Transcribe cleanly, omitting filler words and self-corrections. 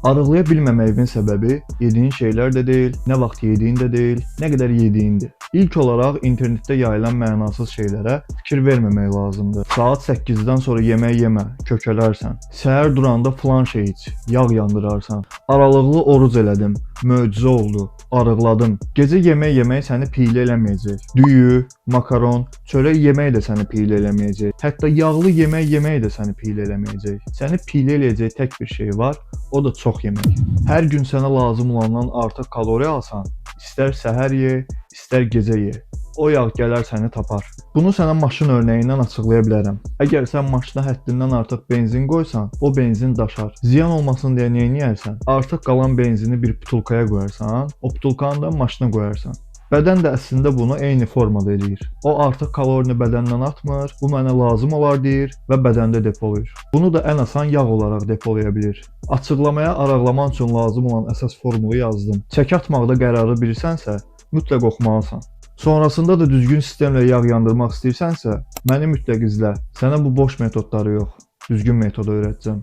Arıqlaya bilməməyimin səbəbi yediyin şeylər də deyil, nə vaxt yediyin də deyil, nə qədər yediyindir. İlk olaraq internetdə yayılan mənasız şeylərə fikir verməmək lazımdır. Saat 8-dən sonra yemək yemə, kökələrsən. Səhər duranda filan şey iç, yağ yandırarsan. Aralıqlı oruc elədim, möcüzə oldu, arıqladım. Gecə yemək yemək səni piylə eləməyəcək. Düyü, makaron, çörək yemək də səni piylə eləməyəcək. Hətta yağlı yemək yemək də səni piylə eləməyəcək. Səni piylə eləyəcək tək bir şey var, o da çox yemək. Hər gün sənə lazım olandan artıq kalori alsan, istər səhər ye, istər gecə ye. O yağ gələr səni tapar. Bunu sənə maşın örnəyindən açıqlaya bilərəm. Əgər sən maşına həddindən artıq benzin qoysan, o benzin daşar. Ziyan olmasın deyə nə edərsən? Artıq qalan benzini bir butulkaya qoyarsan, o butulkanı da maşına qoyarsan. Bədən də əslində bunu eyni formada eləyir. O artıq kalorini bədəndən atmır, bu mənə lazım olar deyir və bədəndə depolayır. Bunu da ən asan yağ olaraq depolaya bilir. Açıqlamaya arıqlamaq üçün lazım olan əsas formulu yazdım. Çəki atmaqda qərarı bilirsənsə, mütləq oxumalısan. Sonrasında da düzgün sistemlə yağ yandırmaq istəyirsənsə, məni mütləq izlə. Sənə bu boş metodları yox, düzgün metodu öyrədəcəm.